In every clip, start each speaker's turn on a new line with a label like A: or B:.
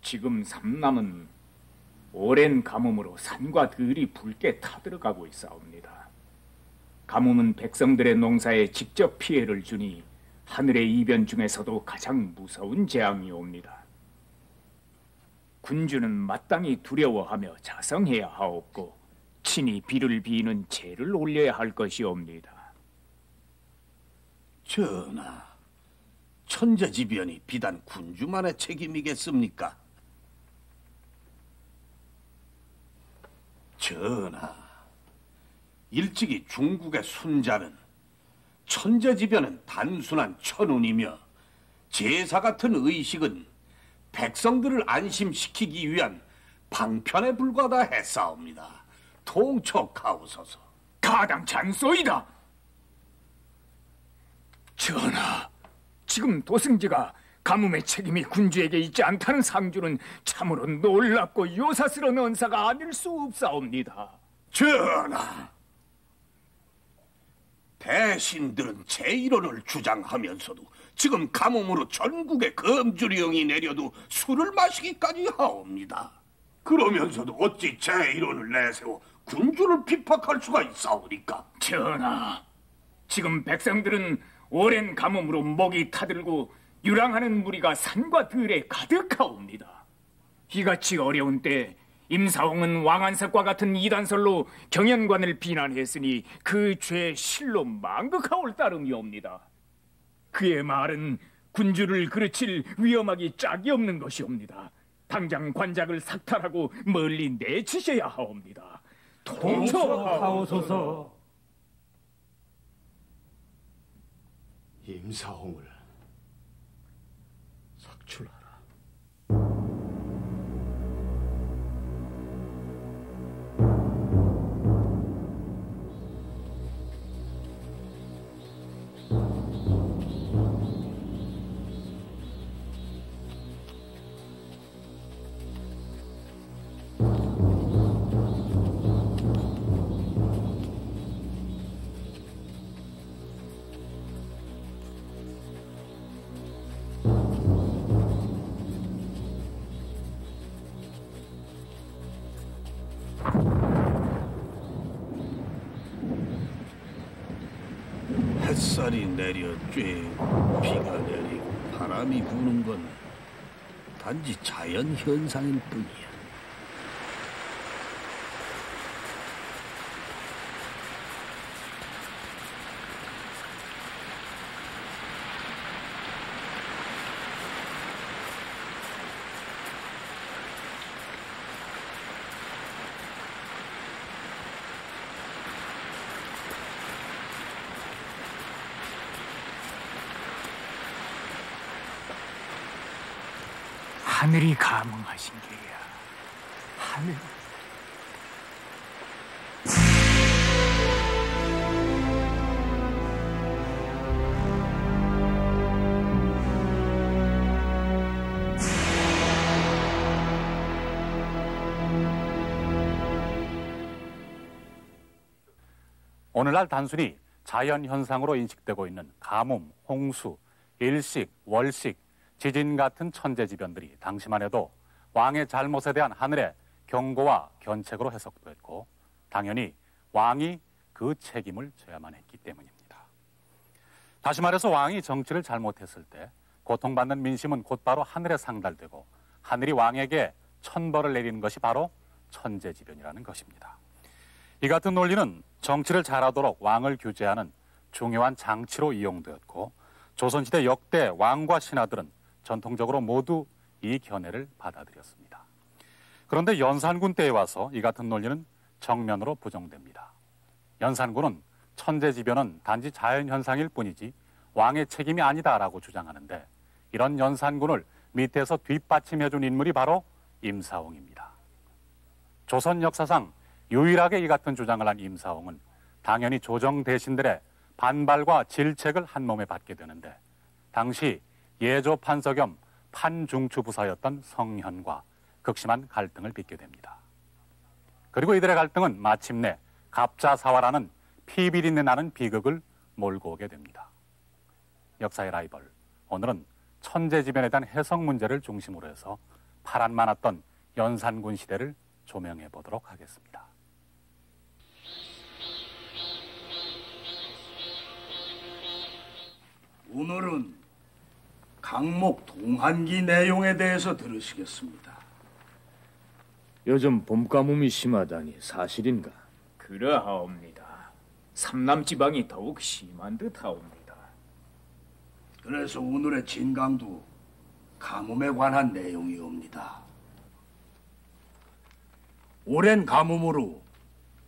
A: 지금 삼남은 오랜 가뭄으로 산과 들이 붉게 타들어가고 있사옵니다. 가뭄은 백성들의 농사에 직접 피해를 주니 하늘의 이변 중에서도 가장 무서운 재앙이옵니다. 군주는 마땅히 두려워하며 자성해야 하옵고 친히 비를 비는 제를 올려야 할 것이옵니다.
B: 전하, 천재지변이 비단 군주만의 책임이겠습니까? 전하, 일찍이 중국의 순자는 천재지변은 단순한 천운이며 제사 같은 의식은 백성들을 안심시키기 위한 방편에 불과하다 했사옵니다. 통촉하옵소서.
A: 가당치 않소이다. 전하, 지금 도승지가 가뭄의 책임이 군주에게 있지 않다는 상주는 참으로 놀랍고 요사스러운 언사가 아닐 수 없사옵니다.
B: 전하, 대신들은 제1원을 주장하면서도 지금 가뭄으로 전국에 검주령이 내려도 술을 마시기까지 하옵니다. 그러면서도 어찌 제1원을 내세워 군주를 핍박할 수가 있사오니까?
A: 전하, 지금 백성들은 오랜 가뭄으로 목이 타들고 유랑하는 무리가 산과 들에 가득하옵니다. 이같이 어려운 때 임사홍은 왕안석과 같은 이단설로 경연관을 비난했으니 그 죄에 실로 망극하올 따름이옵니다. 그의 말은 군주를 그르칠 위험하기 짝이 없는 것이옵니다. 당장 관작을 삭탈하고 멀리 내치셔야 하옵니다.
C: 통촉하옵소서.
D: 임사홍을 삭출하라.
B: 햇살이 내려 쬐고 비가 내리고 바람이 부는 건 단지 자연 현상일 뿐이야.
A: 하늘이 감흥하신 게야. 하늘.
E: 오늘날 단순히 자연현상으로 인식되고 있는 가뭄, 홍수, 일식, 월식, 지진 같은 천재지변들이 당시만 해도 왕의 잘못에 대한 하늘의 경고와 견책으로 해석됐고 당연히 왕이 그 책임을 져야만 했기 때문입니다. 다시 말해서 왕이 정치를 잘못했을 때 고통받는 민심은 곧바로 하늘에 상달되고 하늘이 왕에게 천벌을 내리는 것이 바로 천재지변이라는 것입니다. 이 같은 논리는 정치를 잘하도록 왕을 규제하는 중요한 장치로 이용되었고 조선시대 역대 왕과 신하들은 전통적으로 모두 이 견해를 받아들였습니다. 그런데 연산군 때에 와서 이 같은 논리는 정면으로 부정됩니다. 연산군은 천재지변은 단지 자연현상일 뿐이지 왕의 책임이 아니다라고 주장하는데 이런 연산군을 밑에서 뒷받침해준 인물이 바로 임사홍입니다. 조선 역사상 유일하게 이 같은 주장을 한 임사홍은 당연히 조정 대신들의 반발과 질책을 한 몸에 받게 되는데 당시 예조 판서 겸 판중추 부사였던 성현과 극심한 갈등을 빚게 됩니다. 그리고 이들의 갈등은 마침내 갑자사화라는 피비린내 나는 비극을 몰고 오게 됩니다. 역사의 라이벌, 오늘은 천재지변에 대한 해석 문제를 중심으로 해서 파란 많았던 연산군 시대를 조명해 보도록 하겠습니다.
B: 오늘은 강목 동한기 내용에 대해서 들으시겠습니다.
C: 요즘 봄가뭄이 심하다니 사실인가?
A: 그러하옵니다. 삼남 지방이 더욱 심한 듯하옵니다.
B: 그래서 오늘의 진강도 가뭄에 관한 내용이옵니다. 오랜 가뭄으로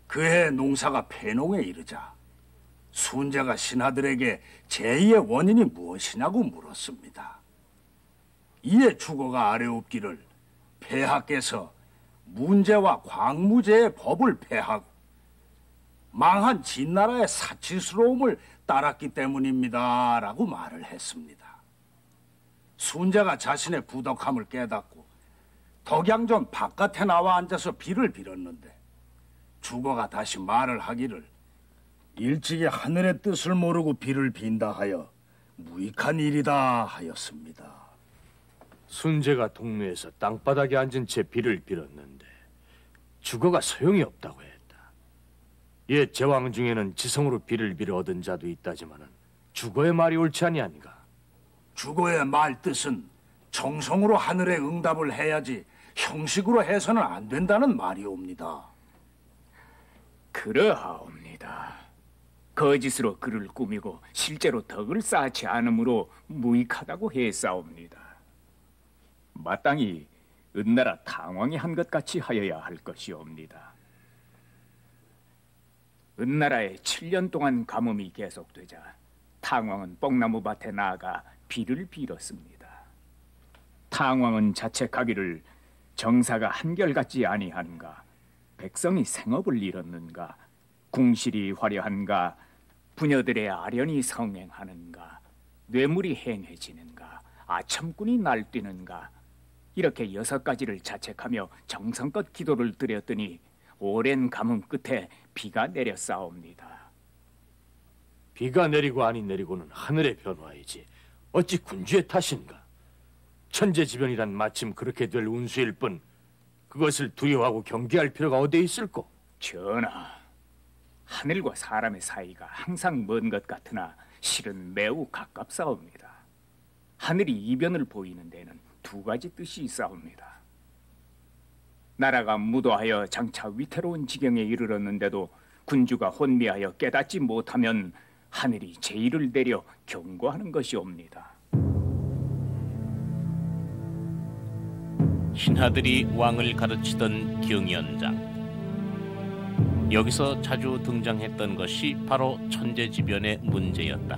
B: 그해 농사가 폐농에 이르자 순자가 신하들에게 제의의 원인이 무엇이냐고 물었습니다. 이에 주거가 아뢰옵기를 폐하께서 문제와 광무제의 법을 폐하고 망한 진나라의 사치스러움을 따랐기 때문입니다 라고 말을 했습니다. 순자가 자신의 부덕함을 깨닫고 덕양전 바깥에 나와 앉아서 비를 빌었는데 주거가 다시 말을 하기를 일찍이 하늘의 뜻을 모르고 비를 빈다 하여 무익한 일이다 하였습니다.
C: 순제가 동묘에서 땅바닥에 앉은 채 비를 빌었는데 주거가 소용이 없다고 했다. 옛 제왕 중에는 지성으로 비를 빌어 얻은 자도 있다지만은 주거의 말이 옳지 아니한가?
B: 주거의 말 뜻은 정성으로 하늘에 응답을 해야지 형식으로 해서는 안 된다는 말이옵니다.
A: 그러하옵니다. 거짓으로 글을 꾸미고 실제로 덕을 쌓지 않으므로 무익하다고 했사옵니다. 마땅히 은나라 탕왕이 한 것 같이 하여야 할 것이옵니다. 은나라에 7년 동안 가뭄이 계속되자 탕왕은 뽕나무밭에 나아가 비를 빌었습니다. 탕왕은 자책하기를 정사가 한결같지 아니한가, 백성이 생업을 잃었는가, 궁실이 화려한가, 부녀들의 아련이 성행하는가, 뇌물이 행해지는가, 아첨꾼이 날뛰는가, 이렇게 6가지를 자책하며 정성껏 기도를 드렸더니 오랜 가뭄 끝에 비가 내렸사옵니다.
C: 비가 내리고 아니 내리고는 하늘의 변화이지 어찌 군주의 탓인가? 천재지변이란 마침 그렇게 될 운수일 뿐 그것을 두려워하고 경계할 필요가 어디에 있을꼬?
A: 전하, 하늘과 사람의 사이가 항상 먼 것 같으나 실은 매우 가깝사옵니다. 하늘이 이변을 보이는 데는 2가지 뜻이 있사옵니다. 나라가 무도하여 장차 위태로운 지경에 이르렀는데도 군주가 혼미하여 깨닫지 못하면 하늘이 제의를 내려 경고하는 것이옵니다.
D: 신하들이 왕을 가르치던 경연장. 여기서 자주 등장했던 것이 바로 천재지변의 문제였다.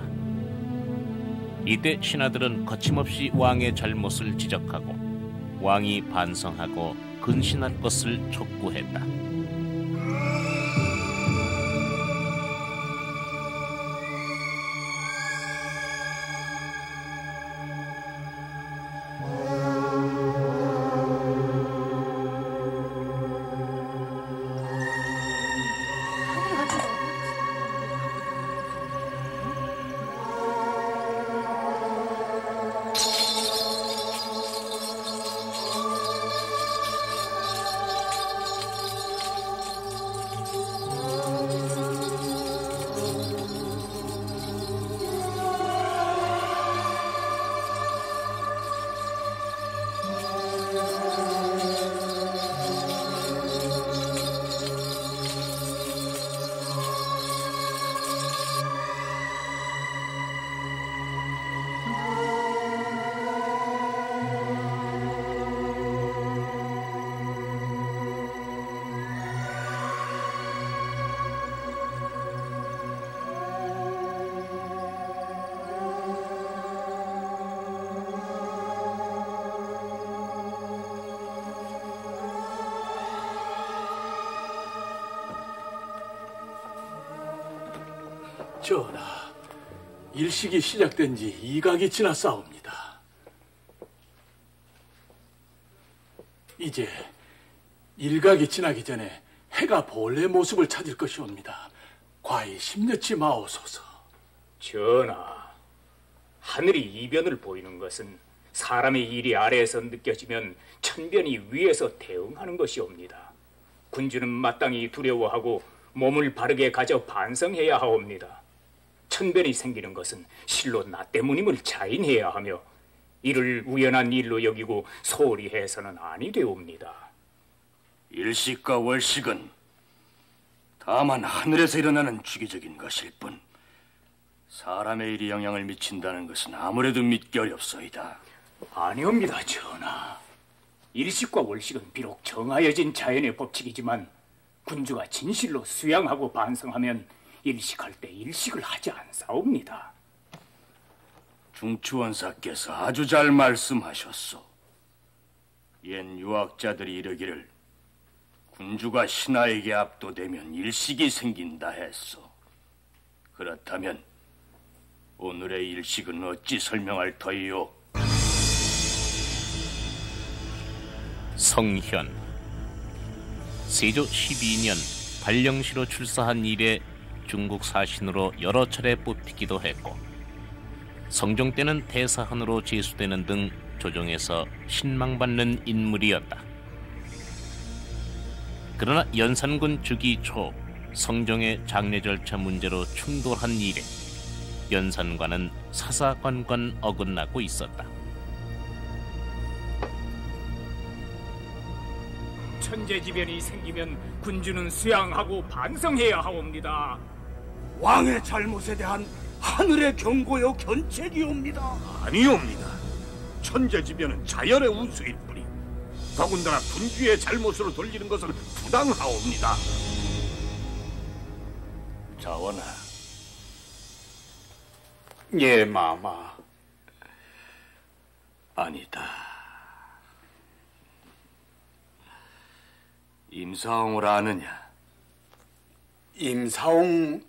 D: 이때 신하들은 거침없이 왕의 잘못을 지적하고 왕이 반성하고 근신할 것을 촉구했다.
F: 전하, 일식이 시작된 지 2각이 지났사옵니다. 이제 1각이 지나기 전에 해가 본래 모습을 찾을 것이옵니다. 과히 심려치 마옵소서.
A: 전하, 하늘이 이변을 보이는 것은 사람의 일이 아래에서 느껴지면 천변이 위에서 대응하는 것이옵니다. 군주는 마땅히 두려워하고 몸을 바르게 가져 반성해야 하옵니다. 천변이 생기는 것은 실로 나 때문임을 자인해야 하며 이를 우연한 일로 여기고 소홀히 해서는 아니 되옵니다.
C: 일식과 월식은 다만 하늘에서 일어나는 주기적인 것일 뿐 사람의 일이 영향을 미친다는 것은 아무래도 믿기 어렵소이다.
A: 아니옵니다, 전하. 일식과 월식은 비록 정하여진 자연의 법칙이지만 군주가 진실로 수양하고 반성하면 일식할 때 일식을 하지 않사옵니다.
C: 중추원사께서 아주 잘 말씀하셨소. 옛 유학자들이 이르기를 군주가 신하에게 압도되면 일식이 생긴다 했소. 그렇다면 오늘의 일식은 어찌 설명할 터이요?
D: 성현 세조 12년 발령시로 출사한 이래 중국 사신으로 여러 차례 뽑히기도 했고 성종 때는 대사한으로 제수되는 등 조정에서 신망받는 인물이었다. 그러나 연산군 주기 초 성종의 장례 절차 문제로 충돌한 이래 연산과는 사사건건 어긋나고 있었다.
A: 천재지변이 생기면 군주는 수양하고 반성해야 하옵니다.
B: 왕의 잘못에 대한 하늘의 경고요 견책이옵니다.
G: 아니옵니다. 천재지변은 자연의 운수일 뿐이 더군다나 군주의 잘못으로 돌리는 것은 부당하옵니다.
C: 자원아.
B: 예, 마마.
C: 아니다. 임사홍을 아느냐?
B: 임사홍이오니까.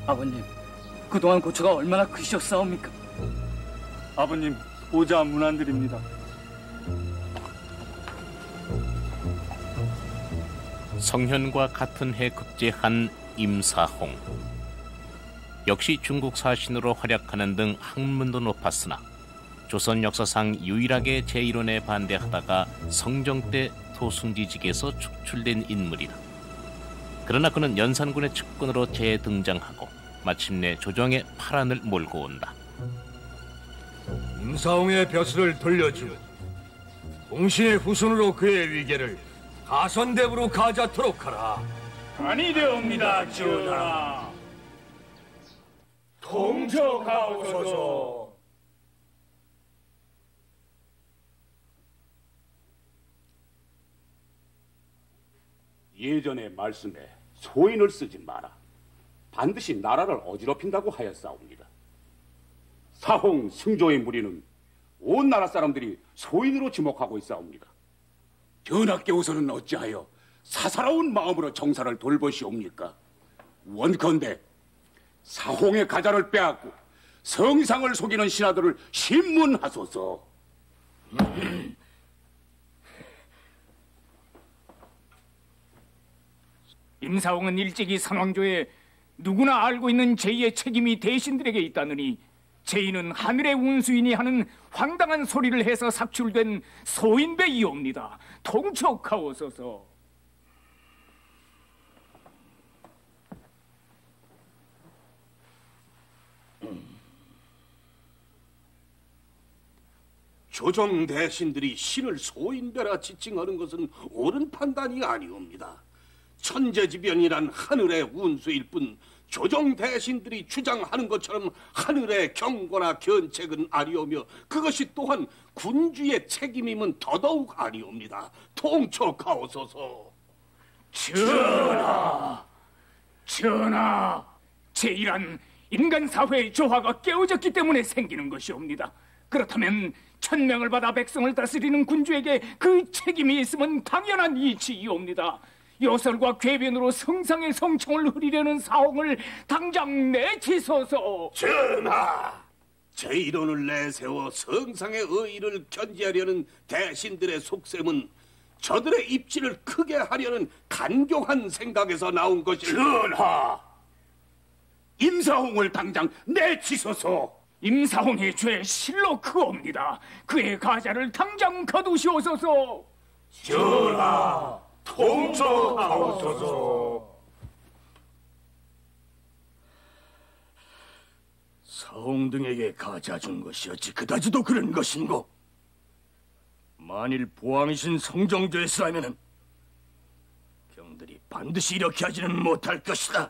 H: 아버님, 그동안 고초가 얼마나 크셨사옵니까? 아버님, 보자 문안드립니다.
D: 성현과 같은 해 급제한 임사홍. 역시 중국 사신으로 활약하는 등 학문도 높았으나 조선 역사상 유일하게 제1원에 반대하다가 성종 때 도승지직에서 축출된 인물이다. 그러나 그는 연산군의 측근으로 재등장하고 마침내 조정의 파란을 몰고 온다.
C: 임사홍의 벼슬을 돌려주고 공신의 후손으로 그의 위계를 가선대부로 가져도록 하라.
A: 아니 되옵니다, 전하. 통촉하옵소서.
I: 예전의 말씀에 소인을 쓰지 마라. 반드시 나라를 어지럽힌다고 하였사옵니다. 사홍 승조의 무리는 온 나라 사람들이 소인으로 지목하고 있사옵니다. 전하께서는 어찌하여 사사로운 마음으로 정사를 돌보시옵니까? 원컨대 사홍의 가자를 빼앗고 성상을 속이는 신하들을 신문하소서.
A: 임사홍은 일찍이 산왕조에 누구나 알고 있는 제2의 책임이 대신들에게 있다느니 제2는 하늘의 운수인이 하는 황당한 소리를 해서 삭출된 소인배이옵니다. 통촉하옵소서.
B: 조정 대신들이 신을 소인배라 지칭하는 것은 옳은 판단이 아니옵니다. 천재지변이란 하늘의 운수일 뿐 조정 대신들이 주장하는 것처럼 하늘의 경고나 견책은 아니오며 그것이 또한 군주의 책임임은 더더욱 아니옵니다. 통촉하옵소서.
A: 전하, 제1한 인간 사회의 조화가 깨어졌기 때문에 생기는 것이옵니다. 그렇다면 천명을 받아 백성을 다스리는 군주에게 그 책임이 있으면 당연한 이치이옵니다. 요설과 궤변으로 성상의 성청을 흐리려는 사홍을 당장 내치소서.
G: 전하, 제 이론을 내세워 성상의 의의를 견지하려는 대신들의 속셈은 저들의 입지를 크게 하려는 간교한 생각에서 나온 것일.
I: 전하, 임사홍을 당장 내치소서.
A: 임사홍의 죄 실로 크옵니다. 그의 가자를 당장 거두시옵소서.
G: 전하, 통촉하옵소서.
J: 사홍 등에게 가자 준 것이 어찌 그다지도 그런 것인고? 만일 보왕이신 성정조였으라면은 병들이 반드시 이렇게 하지는 못할 것이다.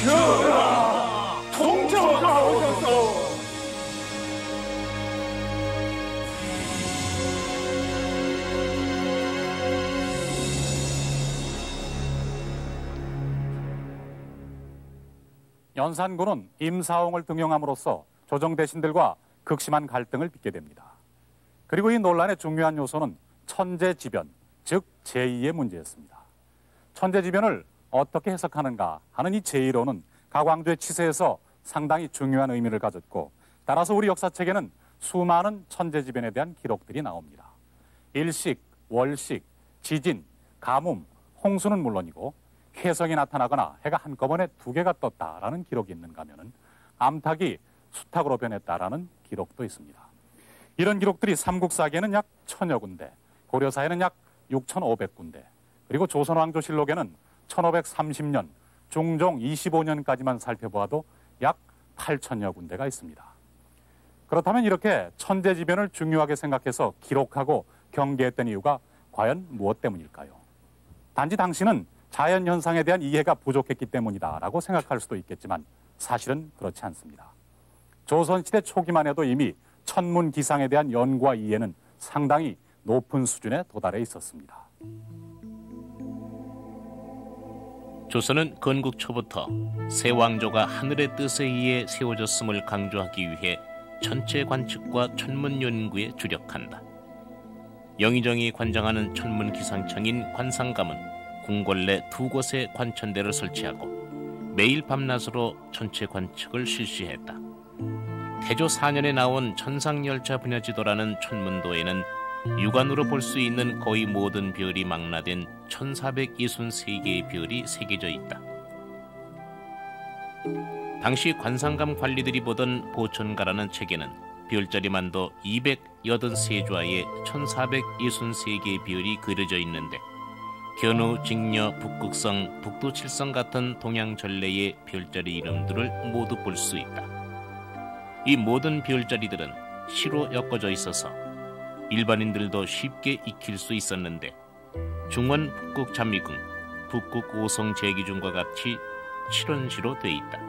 G: 전하, 통촉하옵소서.
E: 연산군은 임사홍을 등용함으로써 조정 대신들과 극심한 갈등을 빚게 됩니다. 그리고 이 논란의 중요한 요소는 천재지변, 즉 제2의 문제였습니다. 천재지변을 어떻게 해석하는가 하는 이 제1호는 가광조의 치세에서 상당히 중요한 의미를 가졌고, 따라서 우리 역사책에는 수많은 천재지변에 대한 기록들이 나옵니다. 일식, 월식, 지진, 가뭄, 홍수는 물론이고 혜성이 나타나거나 해가 한꺼번에 2개가 떴다라는 기록이 있는가 하면은 암탉이 수탉으로 변했다라는 기록도 있습니다. 이런 기록들이 삼국사기에는 약 1000여 군데, 고려사에는 약 6500군데, 그리고 조선왕조실록에는 1530년, 중종 25년까지만 살펴보아도 약 8000여 군데가 있습니다. 그렇다면 이렇게 천재지변을 중요하게 생각해서 기록하고 경계했던 이유가 과연 무엇 때문일까요? 단지 당시는 자연현상에 대한 이해가 부족했기 때문이다라고 생각할 수도 있겠지만 사실은 그렇지 않습니다. 조선시대 초기만 해도 이미 천문기상에 대한 연구와 이해는 상당히 높은 수준에 도달해 있었습니다.
D: 조선은 건국 초부터 새 왕조가 하늘의 뜻에 의해 세워졌음을 강조하기 위해 천체 관측과 천문 연구에 주력한다. 영의정이 관장하는 천문 기상청인 관상감은 궁궐 내 2곳에 관천대를 설치하고 매일 밤낮으로 천체 관측을 실시했다. 태조 4년에 나온 천상열차 분야지도라는 천문도에는 육안으로 볼 수 있는 거의 모든 별이 망라된 1463개의 별이 새겨져 있다. 당시 관상감 관리들이 보던 보천가라는 책에는 별자리만도 283좌에 1463개의 별이 그려져 있는데 견우, 직녀, 북극성, 북두칠성 같은 동양 전래의 별자리 이름들을 모두 볼 수 있다. 이 모든 별자리들은 시로 엮어져 있어서 일반인들도 쉽게 익힐 수 있었는데 중원 북극 잠미궁, 북극 오성 제기중과 같이 칠원시로 돼 있다.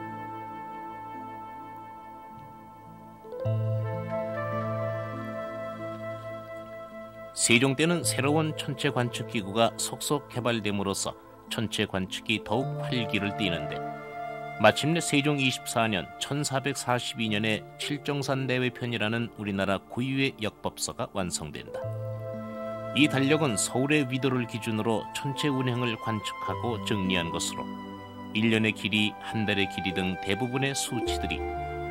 D: 세종 때는 새로운 천체 관측 기구가 속속 개발됨으로써 천체 관측이 더욱 활기를 띠는데 마침내 세종 24년 1442년에 칠정산 내외편이라는 우리나라 고유의 역법서가 완성된다. 이 달력은 서울의 위도를 기준으로 천체 운행을 관측하고 정리한 것으로 1년의 길이, 한 달의 길이 등 대부분의 수치들이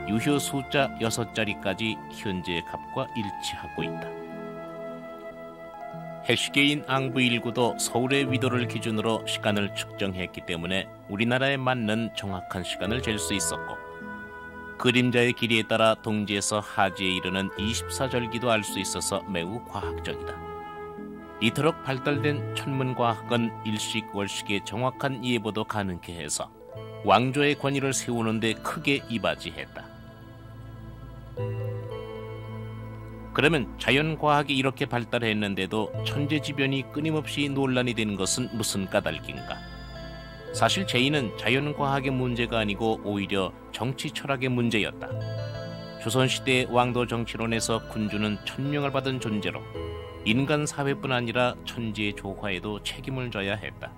D: 유효 숫자 6자리까지 현재의 값과 일치하고 있다. 해시계인 앙부일구도 서울의 위도를 기준으로 시간을 측정했기 때문에 우리나라에 맞는 정확한 시간을 잴 수 있었고 그림자의 길이에 따라 동지에서 하지에 이르는 24절기도 알 수 있어서 매우 과학적이다. 이토록 발달된 천문과학은 일식, 월식의 정확한 예보도 가능케 해서 왕조의 권위를 세우는 데 크게 이바지했다. 그러면 자연과학이 이렇게 발달했는데도 천재지변이 끊임없이 논란이 되는 것은 무슨 까닭인가? 사실 제2는 자연과학의 문제가 아니고 오히려 정치 철학의 문제였다. 조선시대의 왕도 정치론에서 군주는 천명을 받은 존재로 인간 사회뿐 아니라 천지의 조화에도 책임을 져야 했다.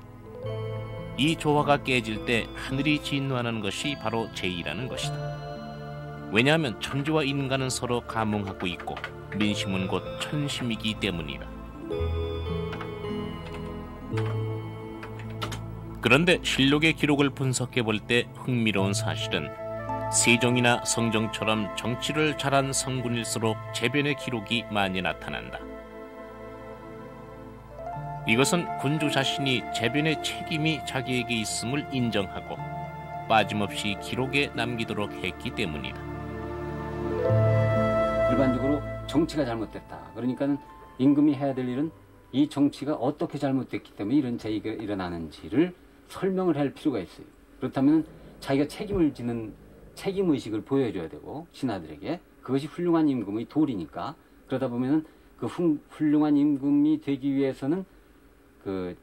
D: 이 조화가 깨질 때 하늘이 진노하는 것이 바로 제의라는 것이다. 왜냐하면 천지와 인간은 서로 감응하고 있고 민심은 곧 천심이기 때문이다. 그런데 실록의 기록을 분석해 볼 때 흥미로운 사실은 세종이나 성종처럼 정치를 잘한 성군일수록 재변의 기록이 많이 나타난다. 이것은 군주 자신이 재변의 책임이 자기에게 있음을 인정하고 빠짐없이 기록에 남기도록 했기 때문이다.
K: 일반적으로 정치가 잘못됐다. 그러니까는 임금이 해야 될 일은 이 정치가 어떻게 잘못됐기 때문에 이런 제의가 일어나는지를 설명을 할 필요가 있어요. 그렇다면 자기가 책임을 지는 책임의식을 보여줘야 되고 신하들에게 그것이 훌륭한 임금의 도리니까 그러다 보면은 그 훌륭한 임금이 되기 위해서는 그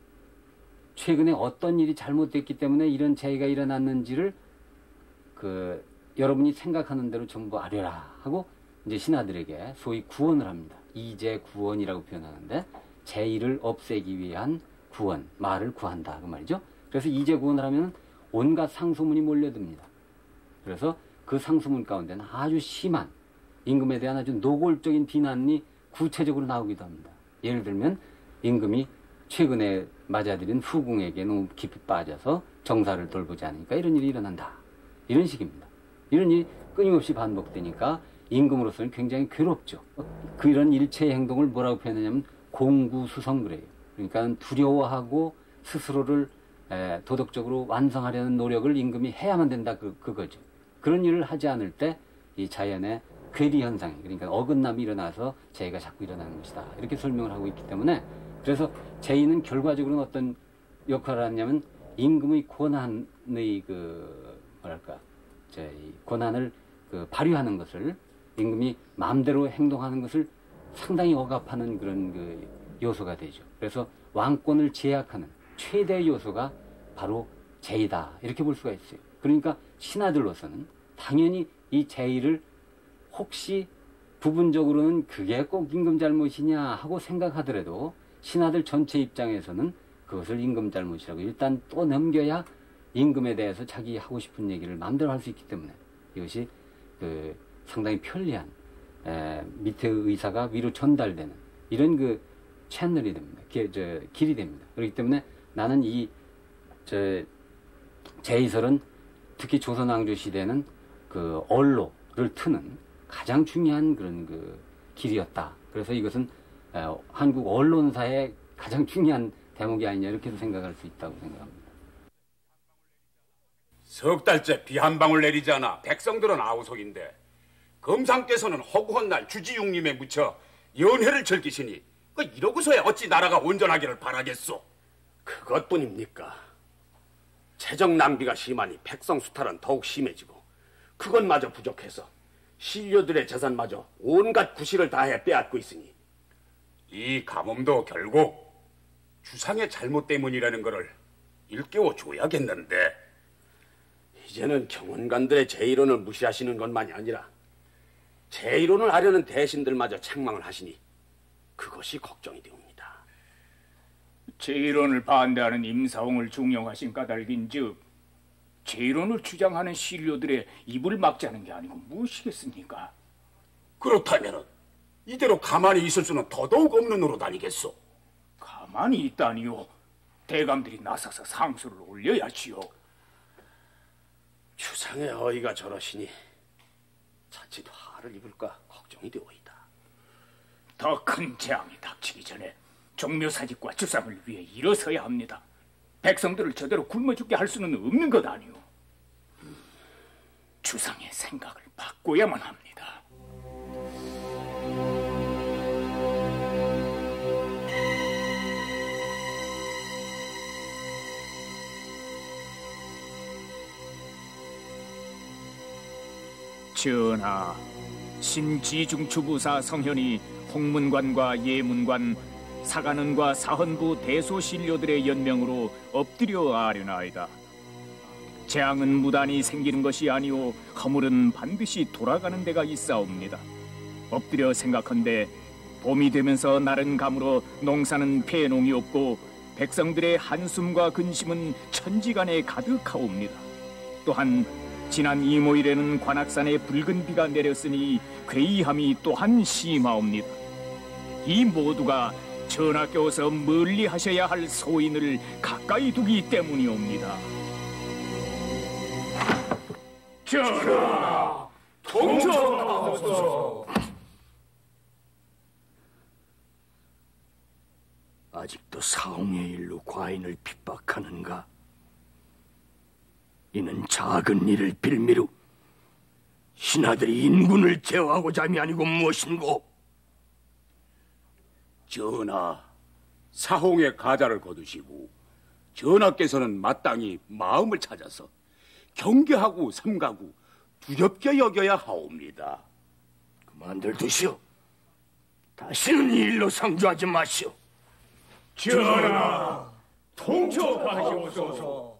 K: 최근에 어떤 일이 잘못됐기 때문에 이런 재해가 일어났는지를 그 여러분이 생각하는 대로 전부 아뢰라 하고 이제 신하들에게 소위 구원을 합니다. 이제 구원이라고 표현하는데 재의를 없애기 위한 구원, 말을 구한다 그 말이죠. 그래서 이제 구원을 하면 온갖 상소문이 몰려듭니다. 그래서 그 상소문 가운데는 아주 심한 임금에 대한 아주 노골적인 비난이 구체적으로 나오기도 합니다. 예를 들면 임금이 최근에 맞아들인 후궁에게 너무 깊이 빠져서 정사를 돌보지 않으니까 이런 일이 일어난다. 이런 식입니다. 이런 일이 끊임없이 반복되니까 임금으로서는 굉장히 괴롭죠. 그런 일체의 행동을 뭐라고 표현하냐면 공구수성 그래요. 그러니까 두려워하고 스스로를 도덕적으로 완성하려는 노력을 임금이 해야만 된다 그거죠. 그런 일을 하지 않을 때 이 자연의 괴리 현상이 그러니까 어긋남이 일어나서 재해가 자꾸 일어나는 것이다. 이렇게 설명을 하고 있기 때문에 그래서 제의는 결과적으로는 어떤 역할을 하냐면 임금의 권한의 그 뭐랄까 권한을 그 발휘하는 것을 임금이 마음대로 행동하는 것을 상당히 억압하는 그런 그 요소가 되죠. 그래서 왕권을 제약하는 최대 요소가 바로 제의다 이렇게 볼 수가 있어요. 그러니까 신하들로서는 당연히 이 제의를 혹시 부분적으로는 그게 꼭 임금 잘못이냐 하고 생각하더라도 신하들 전체 입장에서는 그것을 임금 잘못이라고 일단 또 넘겨야 임금에 대해서 자기 하고 싶은 얘기를 마음대로 할 수 있기 때문에 이것이 그 상당히 편리한 밑에 의사가 위로 전달되는 이런 그 채널이 됩니다. 길이 됩니다. 그렇기 때문에 나는 이 제의설은 특히 조선왕조 시대는 그 언로를 트는 가장 중요한 그런 그 길이었다. 그래서 이것은 한국 언론사의 가장 중요한 대목이 아니냐 이렇게도 생각할 수 있다고 생각합니다.
I: 석 달째 비 한 방울 내리지 않아 백성들은 아우성인데 검상께서는 허구한 날 주지육림에 묻혀 연회를 즐기시니 이러고서야 어찌 나라가 온전하기를 바라겠소.
G: 그것뿐입니까? 재정 낭비가 심하니 백성 수탈은 더욱 심해지고 그것마저 부족해서 신료들의 재산마저 온갖 구실을 다해 빼앗고 있으니
I: 이 가뭄도 결국 주상의 잘못 때문이라는 것을 일깨워 줘야겠는데
G: 이제는 경원관들의 제의론을 무시하시는 것만이 아니라 제의론을 아려는 대신들마저 책망을 하시니 그것이 걱정이 되옵니다.
A: 제의론을 반대하는 임사홍을 중용하신 까닭인즉 제의론을 주장하는 신료들의 입을 막자는 게 아니고 무엇이겠습니까?
I: 그렇다면 이대로 가만히 있을 수는 더더욱 없는 노릇 아니겠소?
A: 가만히 있다니요. 대감들이 나서서 상소를 올려야지요.
G: 주상의 어이가 저러시니 자칫 화를 입을까 걱정이 되오이다.
A: 더 큰 재앙이 닥치기 전에 종묘사직과 주상을 위해 일어서야 합니다. 백성들을 저대로 굶어 죽게 할 수는 없는 것 아니오. 주상의 생각을 바꿔야만 합니다. 전하, 신지중추부사 성현이 홍문관과 예문관, 사관원과 사헌부 대소신료들의 연명으로 엎드려 아뢰나이다. 재앙은 무단히 생기는 것이 아니오 허물은 반드시 돌아가는 데가 있사옵니다. 엎드려 생각한데 봄이 되면서 날은 감으로 농사는 폐농이 없고 백성들의 한숨과 근심은 천지간에 가득하옵니다. 또한 지난 이모일에는 관악산에 붉은 비가 내렸으니 괴이함이 또한 심하옵니다. 이 모두가 전하께서 멀리 하셔야 할 소인을 가까이 두기 때문이옵니다.
J: 전하, 통촉하소서. 아직도 사홍의 일로 과인을 핍박하는가? 이는 작은 일을 빌미로 신하들이 인군을 제어하고자 함이 아니고 무엇인고?
I: 전하, 사홍의 가자를 거두시고 전하께서는 마땅히 마음을 찾아서 경계하고 삼가고 두렵게 여겨야 하옵니다.
J: 그만들 두시오. 다시는 이 일로 상주하지 마시오.
A: 전하, 통촉하시옵소서.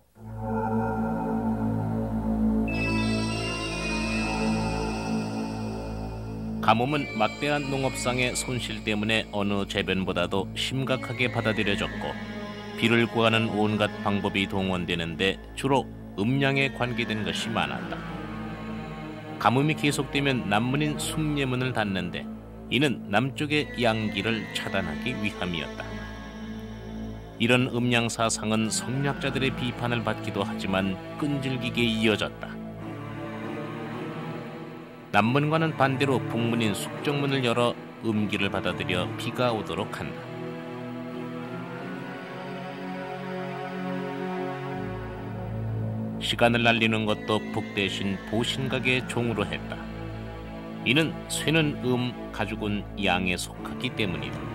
D: 가뭄은 막대한 농업상의 손실 때문에 어느 재변보다도 심각하게 받아들여졌고 비를 구하는 온갖 방법이 동원되는데 주로 음양에 관계된 것이 많았다. 가뭄이 계속되면 남문인 숭례문을 닫는데 이는 남쪽의 양기를 차단하기 위함이었다. 이런 음양 사상은 성략자들의 비판을 받기도 하지만 끈질기게 이어졌다. 남문과는 반대로 북문인 숙정문을 열어 음기를 받아들여 비가 오도록 한다. 시간을 날리는 것도 북 대신 보신각의 종으로 했다. 이는 쇠는 가죽은 양에 속하기 때문이다.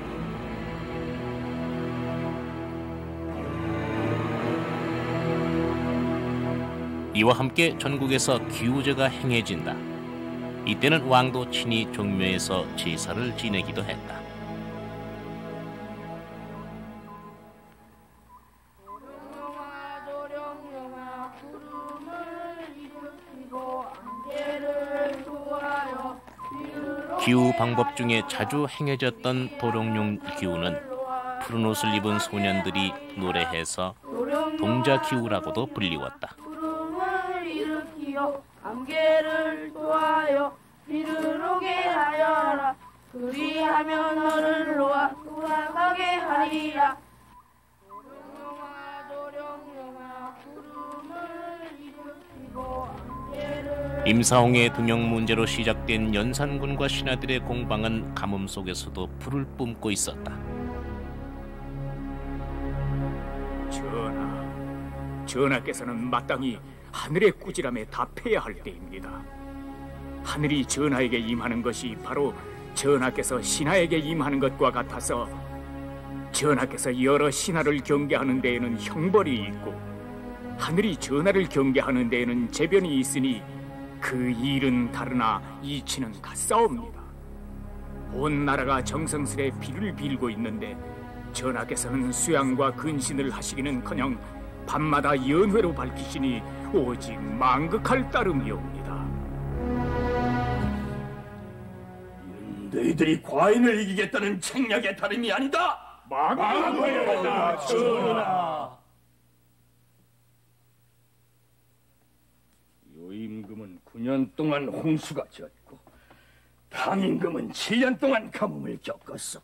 D: 이와 함께 전국에서 기우제가 행해진다. 이때는 왕도 친히 종묘에서 제사를 지내기도 했다. 기우 방법 중에 자주 행해졌던 도룡뇽 기우는 푸른 옷을 입은 소년들이 노래해서 동자기우라고도 불리웠다.
L: 안개를 도하여 비를 오게 하여라. 그리하면 너를 놓아 돌아가게 하리라.
D: 임사홍의 등용 문제로 시작된 연산군과 신하들의 공방은 가뭄 속에서도 불을 뿜고 있었다.
A: 전하께서는 마땅히 하늘의 꾸지람에 답해야 할 때입니다. 하늘이 전하에게 임하는 것이 바로 전하께서 신하에게 임하는 것과 같아서 전하께서 여러 신하를 경계하는 데에는 형벌이 있고 하늘이 전하를 경계하는 데에는 재변이 있으니 그 일은 다르나 이치는 같사옵니다. 온 나라가 정성스레 비를 빌고 있는데 전하께서는 수양과 근신을 하시기는커녕 밤마다 연회로 밝히시니 오직 망극할 따름이옵니다.
J: 너희들이 과인을 이기겠다는 책략의 다름이 아니다.
A: 망극하였다, 전하.
J: 요임금은 9년 동안 홍수가 졌고 당임금은 7년 동안 가뭄을 겪었어.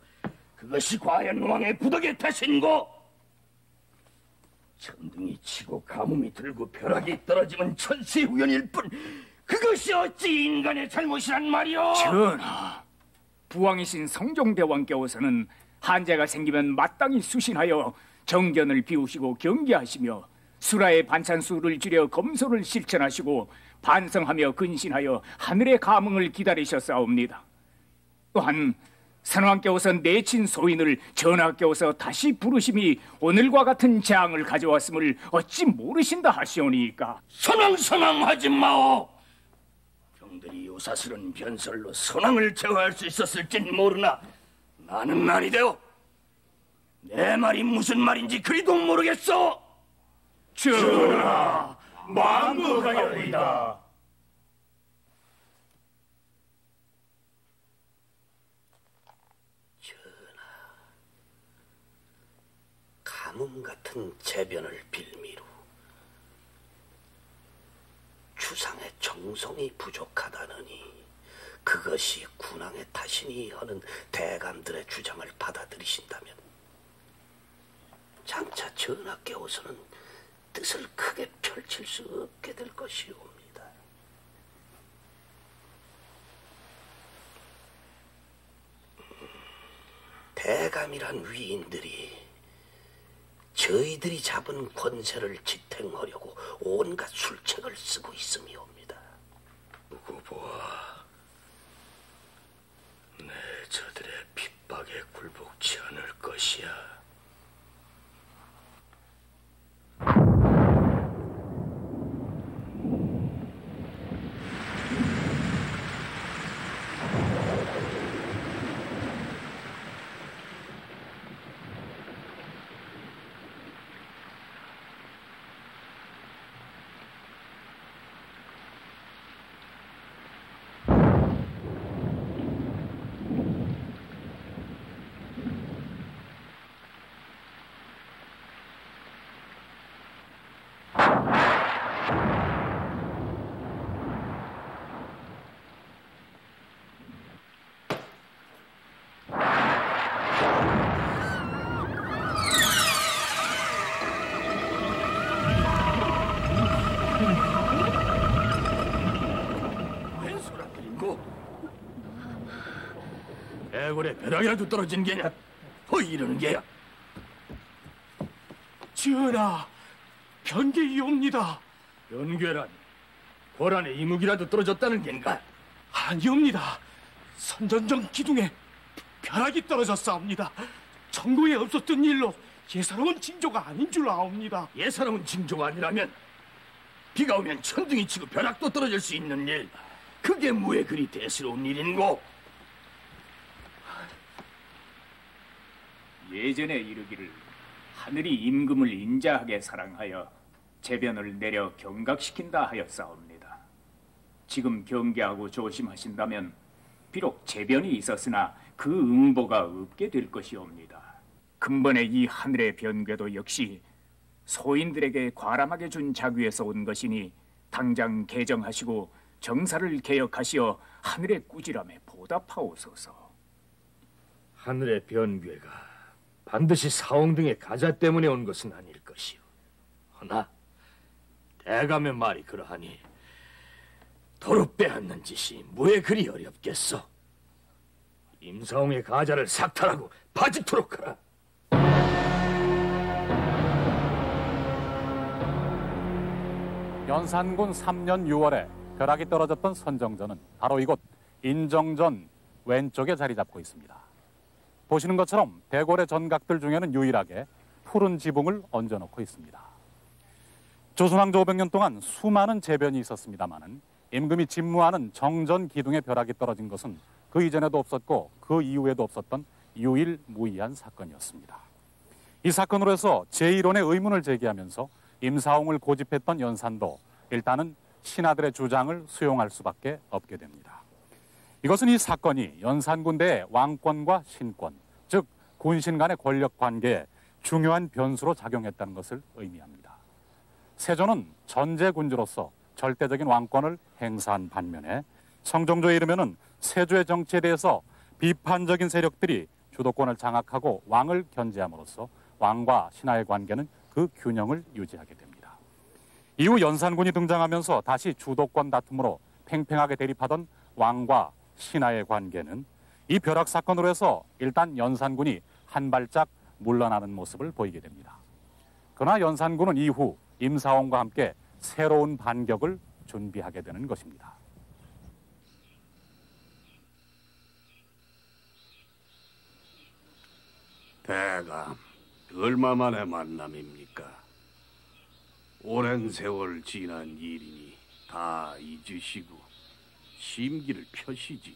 J: 그것이 과연 왕의 부덕의 탓인고? 천둥이 치고 가뭄이 들고 벼락이 떨어지면 천세우연일 뿐 그것이 어찌 인간의 잘못이란 말이오?
A: 전하, 부왕이신 성종대왕께서는 한재가 생기면 마땅히 수신하여 정견을 비우시고 경계하시며 수라의 반찬수를 줄여 검소를 실천하시고 반성하며 근신하여 하늘의 감흥을 기다리셨사옵니다. 또한 선왕께서 내친 소인을 전하께서 다시 부르심이 오늘과 같은 재앙을 가져왔음을 어찌 모르신다 하시오니까.
J: 선왕하지 마오. 병들이 요사스런 변설로 선왕을 제어할 수 있었을진 모르나 나는 아니되오. 내 말이 무슨 말인지 그리도 모르겠소.
A: 전하, 망극하였다.
M: 가뭄 같은 재변을 빌미로 주상의 정성이 부족하다느니 그것이 군왕의 탓이니 하는 대감들의 주장을 받아들이신다면 장차 전하께서는 뜻을 크게 펼칠 수 없게 될 것이옵니다. 대감이란 위인들이 저희들이 잡은 권세를 지탱하려고 온갖 술책을 쓰고 있음이옵니다.
J: 두고 보아. 내 저들의 핍박에 굴복치 않을 것이야.
C: 대궐에 벼락이라도 떨어진 게냐? 이러는 게야.
F: 전하, 변계이옵니다.
C: 변괴라니? 고란에 이무기라도 떨어졌다는 겐가?
F: 아니옵니다. 선전정 기둥에 벼락이 떨어졌사옵니다. 정부에 없었던 일로 예사로운 징조가 아닌 줄 아옵니다.
C: 예사로운 징조가 아니라면 비가 오면 천둥이 치고 벼락도 떨어질 수 있는 일, 그게 뭐에 그리 대수로운 일인고?
A: 예전에 이르기를 하늘이 임금을 인자하게 사랑하여 재변을 내려 경각시킨다 하였사옵니다. 지금 경계하고 조심하신다면 비록 재변이 있었으나 그 응보가 없게 될 것이옵니다. 근본에 이 하늘의 변괴도 역시 소인들에게 과람하게 준 자귀에서 온 것이니 당장 개정하시고 정사를 개혁하시어 하늘의 꾸지람에 보답하옵소서.
C: 하늘의 변괴가 반드시 사홍 등의 가자 때문에 온 것은 아닐 것이오. 허나 대감의 말이 그러하니 도로 빼앗는 짓이 뭐에 그리 어렵겠소. 임사홍의 가자를 삭탈하고 파직토록 하라.
E: 연산군 3년 6월에 벼락이 떨어졌던 선정전은 바로 이곳 인정전 왼쪽에 자리 잡고 있습니다. 보시는 것처럼 대궐의 전각들 중에는 유일하게 푸른 지붕을 얹어놓고 있습니다. 조선왕조 500년 동안 수많은 재변이 있었습니다마는 임금이 집무하는 정전 기둥에 벼락이 떨어진 것은 그 이전에도 없었고 그 이후에도 없었던 유일무이한 사건이었습니다. 이 사건으로 해서 제1원의 의문을 제기하면서 임사홍을 고집했던 연산도 일단은 신하들의 주장을 수용할 수밖에 없게 됩니다. 이것은 이 사건이 연산군대의 왕권과 신권, 즉 군신 간의 권력 관계에 중요한 변수로 작용했다는 것을 의미합니다. 세조는 전제군주로서 절대적인 왕권을 행사한 반면에 성종조에 이르면은 세조의 정치에 대해서 비판적인 세력들이 주도권을 장악하고 왕을 견제함으로써 왕과 신하의 관계는 그 균형을 유지하게 됩니다. 이후 연산군이 등장하면서 다시 주도권 다툼으로 팽팽하게 대립하던 왕과 신하의 관계는 이 벼락 사건으로 해서 일단 연산군이 한 발짝 물러나는 모습을 보이게 됩니다. 그러나 연산군은 이후 임사홍과 함께 새로운 반격을 준비하게 되는 것입니다.
B: 대감, 얼마 만의 만남입니까? 오랜 세월 지난 일이니 다 잊으시고 심기를 펴시지요.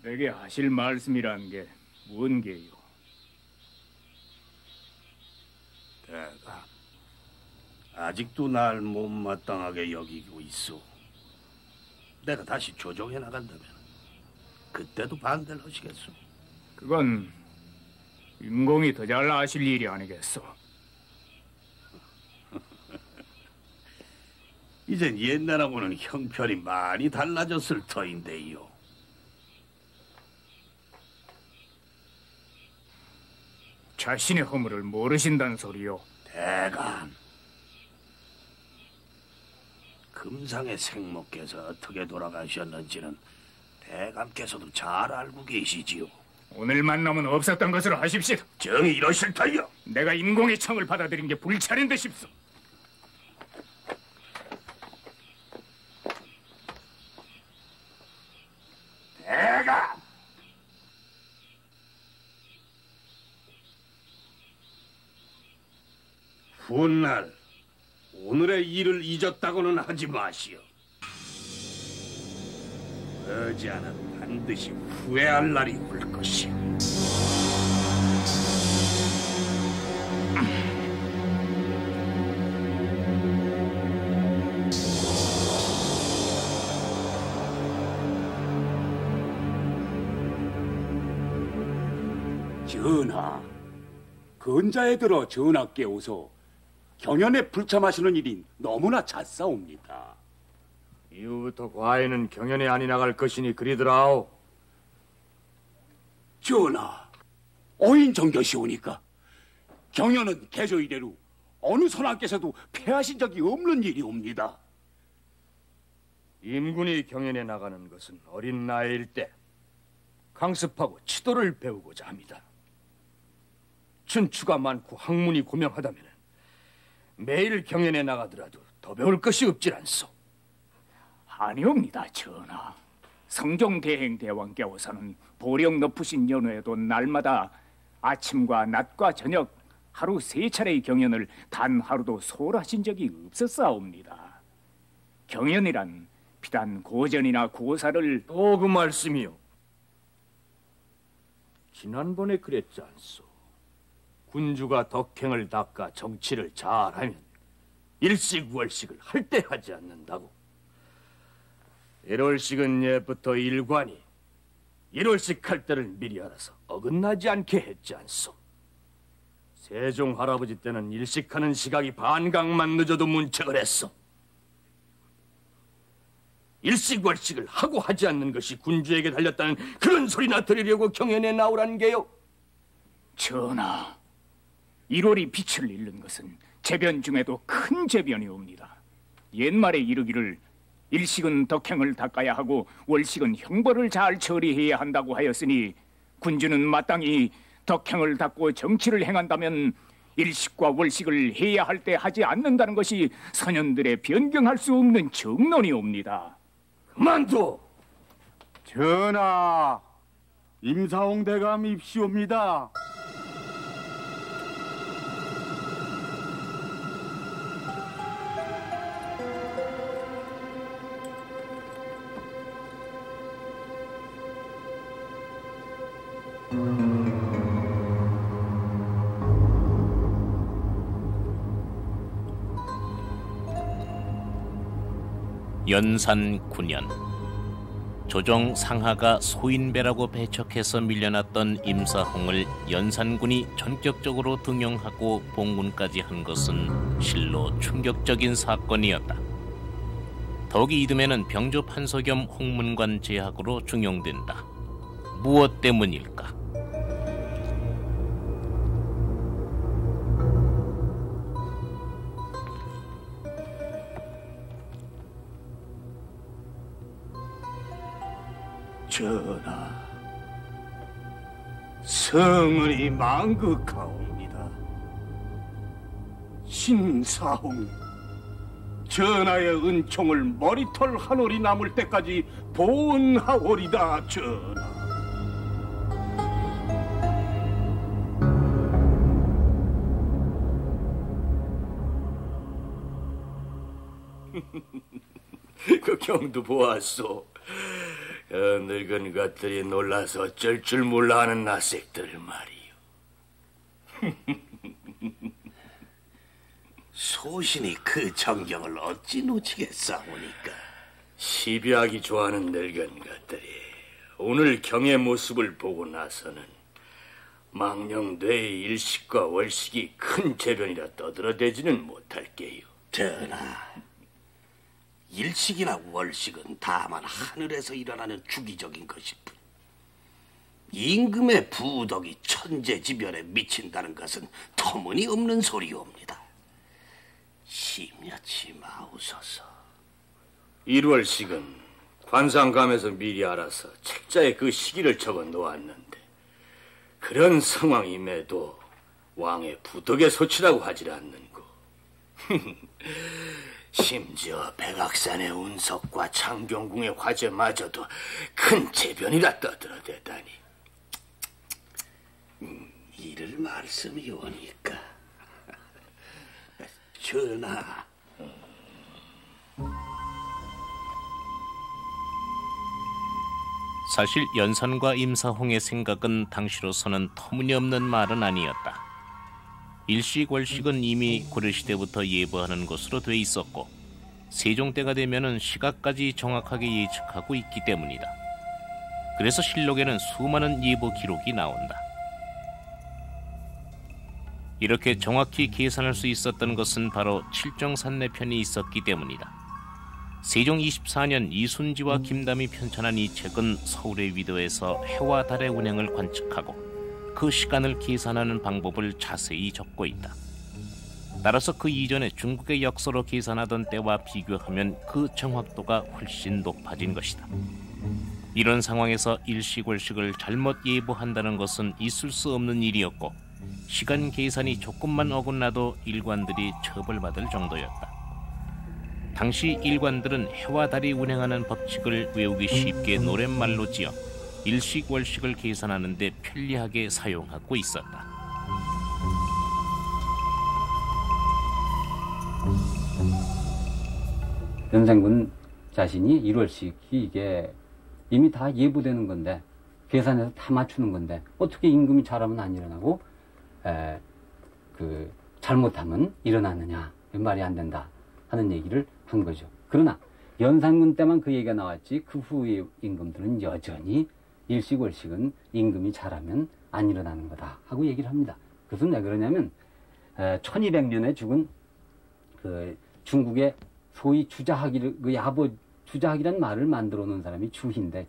A: 내게 하실 말씀이란 게 뭔 게요?
B: 대감, 아직도 날 못마땅하게 여기고 있어. 내가 다시 조정해 나간다면 그때도 반대를 하시겠소?
A: 그건 임공이 더 잘 아실 일이 아니겠소.
B: 이젠 옛날하고는 형편이 많이 달라졌을 터인데요.
A: 자신의 허물을 모르신다는 소리요.
B: 대감, 금상의 생모께서 어떻게 돌아가셨는지는 대감께서도 잘 알고 계시지요.
A: 오늘 만남은 없었던 것으로 하십시오.
B: 정이 이러실 터요.
A: 내가 임공의 청을 받아들인 게 불찰인데 싶소.
B: 대감! 훗날 오늘의 일을 잊었다고는 하지 마시오. 머지않아 반드시 후회할 날이 올 것이오.
I: 전하, 근자에 들어 전하께 오서 경연에 불참하시는 일이 너무나 잦사옵니다.
C: 이후부터 과인은 경연에 안이 나갈 것이니 그리더라오.
I: 전하, 어인 정교시오니까 경연은 개조 이래로 어느 선왕께서도 패하신 적이 없는 일이옵니다.
C: 임군이 경연에 나가는 것은 어린 나이일 때 강습하고 치도를 배우고자 합니다. 춘추가 많고 학문이 고명하다면 매일 경연에 나가더라도 더 배울 것이 없질 않소.
A: 아니옵니다, 전하. 성종대행 대왕께서는 보령 높으신 연후에도 날마다 아침과 낮과 저녁 하루 3차례의 경연을 단 하루도 소홀하신 적이 없었사옵니다. 경연이란 비단 고전이나 고사를
C: 또 그 말씀이요. 지난번에 그랬지 않소. 군주가 덕행을 닦아 정치를 잘하면 일식월식을 할 때 하지 않는다고. 1월식은 예부터 일관이 1월식 할 때를 미리 알아서 어긋나지 않게 했지 않소. 세종 할아버지 때는 일식하는 시각이 반강만 늦어도 문책을 했어. 일식월식을 하고 하지 않는 것이 군주에게 달렸다는 그런 소리나 들으려고 경연에 나오라는 게요.
A: 전하, 1월이 빛을 잃는 것은 재변 중에도 큰 재변이옵니다. 옛말에 이르기를 일식은 덕행을 닦아야 하고 월식은 형벌을 잘 처리해야 한다고 하였으니 군주는 마땅히 덕행을 닦고 정치를 행한다면 일식과 월식을 해야 할 때 하지 않는다는 것이 선현들의 변경할 수 없는 정론이옵니다.
C: 그만둬!
N: 전하, 임사홍 대감 입시옵니다.
D: 연산 9년 조정 상하가 소인배라고 배척해서 밀려났던 임사홍을 연산군이 전격적으로 등용하고 봉군까지 한 것은 실로 충격적인 사건이었다. 더욱이 이듬해는 병조 판서 겸 홍문관 제학으로 중용된다. 무엇 때문일까?
B: 전하, 성은이 망극하옵니다. 신사홍, 전하의 은총을 머리털 한 올이 남을 때까지 보은하오리다. 전하.
J: 그 경도 보았소. 늙은 것들이 놀라서 어쩔 줄 몰라 하는 나색들 말이요.
B: 소신이 그 정경을 어찌 놓치겠사오니까.
J: 시비하기 좋아하는 늙은 것들이 오늘 경의 모습을 보고 나서는 망령되의 일식과 월식이 큰 재변이라 떠들어대지는 못할게요.
M: 전하, 일식이나 월식은 다만 하늘에서 일어나는 주기적인 것일 뿐, 임금의 부덕이 천재지변에 미친다는 것은 터무니없는 소리옵니다. 심려치 마우소서.
J: 일월식은 관상감에서 미리 알아서 책자에 그 시기를 적어 놓았는데, 그런 상황임에도 왕의 부덕의 소치라고 하질 않는고. 심지어 백악산의 운석과 창경궁의 화제마저도 큰 재변이라 떠들어대다니.
M: 이를 말씀이 오니까. 전하,
D: 사실 연산과 임사홍의 생각은 당시로서는 터무니없는 말은 아니었다. 일식, 월식은 이미 고려시대부터 예보하는 것으로 돼 있었고, 세종 때가 되면은 시각까지 정확하게 예측하고 있기 때문이다. 그래서 실록에는 수많은 예보 기록이 나온다. 이렇게 정확히 계산할 수 있었던 것은 바로 칠정산내편이 있었기 때문이다. 세종 24년 이순지와 김담이 편찬한 이 책은 서울의 위도에서 해와 달의 운행을 관측하고 그 시간을 계산하는 방법을 자세히 적고 있다. 따라서 그 이전에 중국의 역서로 계산하던 때와 비교하면 그 정확도가 훨씬 높아진 것이다. 이런 상황에서 일식월식을 잘못 예보한다는 것은 있을 수 없는 일이었고, 시간 계산이 조금만 어긋나도 일관들이 처벌받을 정도였다. 당시 일관들은 해와 달이 운행하는 법칙을 외우기 쉽게 노랫말로 지어 일식, 월식을 계산하는 데 편리하게 사용하고 있었다.
K: 연산군 자신이 일월식이 이게 이미 다 예보되는 건데, 계산해서 다 맞추는 건데 어떻게 임금이 잘하면 안 일어나고 잘못하면 일어나느냐, 말이 안 된다 하는 얘기를 한 거죠. 그러나 연산군 때만 그 얘기가 나왔지 그 후의 임금들은 여전히 일식, 월식은 임금이 잘하면 안 일어나는 거다 하고 얘기를 합니다. 그것은 왜 그러냐면 1200년에 죽은 그 중국의 소위 주자학이를, 그 야보 주자학이란 말을 만들어 놓은 사람이 주자인데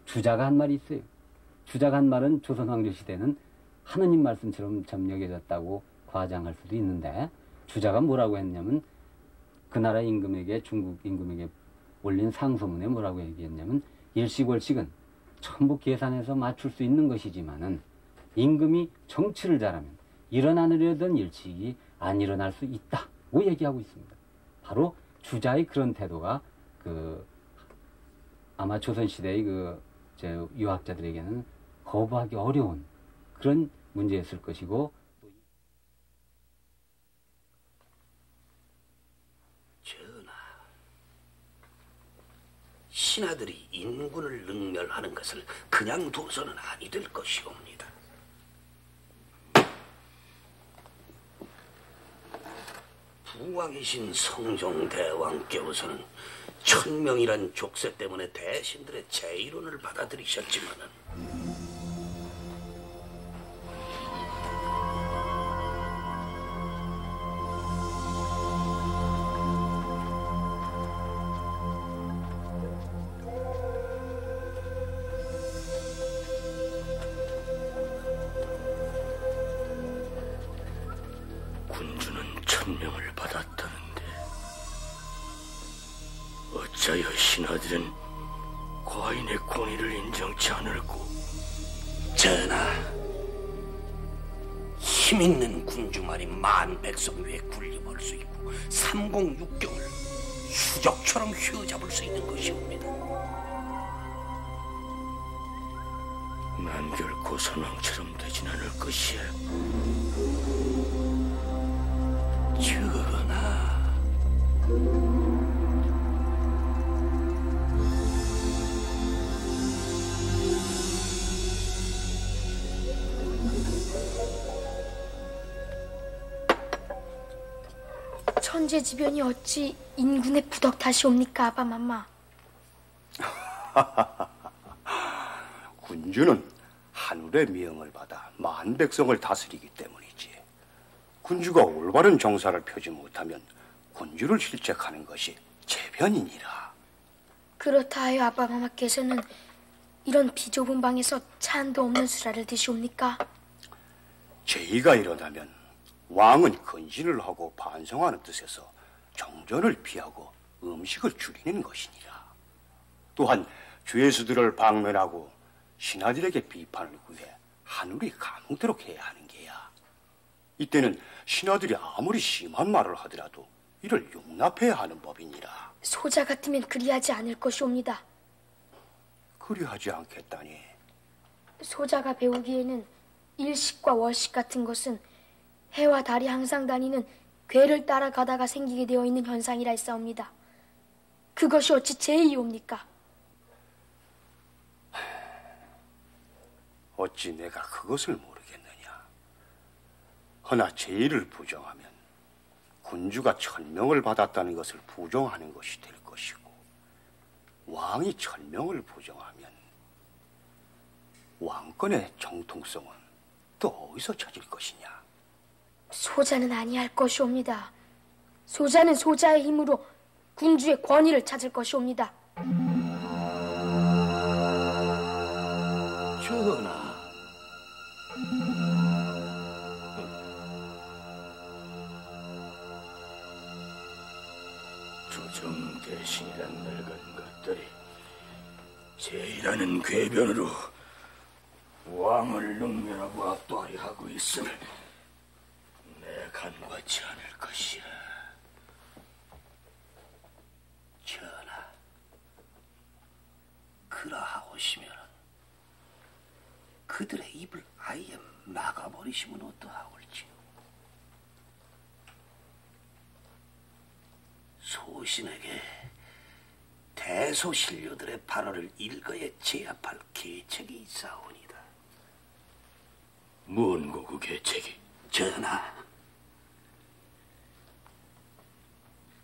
K: 주자가 한 말이 있어요. 주자가 한 말은 조선 왕조 시대는 하느님 말씀처럼 점령해졌다고 과장할 수도 있는데, 주자가 뭐라고 했냐면 그 나라 임금에게, 중국 임금에게 올린 상소문에 뭐라고 얘기했냐면, 일식월식은 전부 계산해서 맞출 수 있는 것이지만은 임금이 정치를 잘하면 일어나려던 일식이 안 일어날 수 있다고 얘기하고 있습니다. 바로 주자의 그런 태도가 아마 조선시대의 유학자들에게는 거부하기 어려운 그런 문제였을 것이고,
M: 전하, 신하들이 인군을 능멸하는 것을 그냥 둬서는 아니 될 것이옵니다. 부왕이신 성종대왕께서는 1000명이란 족쇄 때문에 대신들의 제의론을 받아들이셨지만은
J: 군주는 1000명을 받았다는데 어찌하여 신하들은 과인의 권위를 인정치 않을꼬?
M: 전하, 힘있는 군주만이 만 백성 위에 군림할 수 있고 삼공육경을 수족처럼 휘어잡을 수 있는 것이옵니다.
J: 난 결코 선왕처럼 되진 않을 것이야.
M: 전하,
O: 천재지변이 어찌 인군의 부덕 탓이옵니까, 아바마마?
P: 군주는 하늘의 명을 받아 만 백성을 다스리기 때문이지. 군주가 올바른 정사를 펴지 못하면 군주를 실책하는 것이 재변이니라.
O: 그렇다 하여 아빠마마께서는 이런 비좁은 방에서 찬도 없는 수라를 드시옵니까?
P: 제의가 일어나면 왕은 근신을 하고 반성하는 뜻에서 정전을 피하고 음식을 줄이는 것이니라. 또한 죄수들을 방면하고 신하들에게 비판을 구해 하늘이 감동토록 해야 하는 게야. 이때는 신하들이 아무리 심한 말을 하더라도 이를 용납해야 하는 법이니라.
O: 소자 같으면 그리하지 않을 것이옵니다.
P: 그리하지 않겠다니.
O: 소자가 배우기에는 일식과 월식 같은 것은 해와 달이 항상 다니는 궤를 따라가다가 생기게 되어 있는 현상이라 했사옵니다. 그것이 어찌 제의옵니까?
P: 어찌 내가 그것을 모르겠느냐. 허나 제의를 부정하면 군주가 천명을 받았다는 것을 부정하는 것이 될 것이고, 왕이 천명을 부정하면 왕권의 정통성은 또 어디서 찾을 것이냐.
O: 소자는 아니할 것이옵니다. 소자는 소자의 힘으로 군주의 권위를 찾을 것이옵니다.
B: 전하,
J: 조정 대신이란 늙은 것들이 제의라는 궤변으로 왕을 능멸하고 압도하려 하고 있음을 내 간과치 않을 것이야.
M: 전하, 그러하오시면 그들의 입을 아예 막아버리시면 어떠하올지요. 소신에게 대소신료들의 발언을 일거에 제압할 계책이 있사오니다.
J: 무언고 그 계책이?
M: 전하,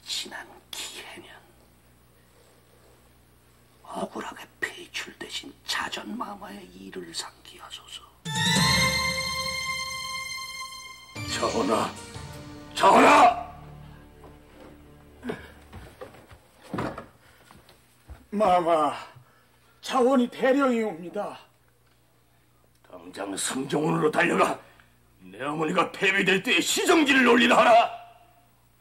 M: 지난 기해년 억울하게 배출되신 자전마마의 일을 상기하소서.
J: 전하! 전하!
F: 마마, 자원이 대령이 옵니다.
J: 당장 성정원으로 달려가 내 어머니가 폐위될 때에 시정지를 올리라 하라.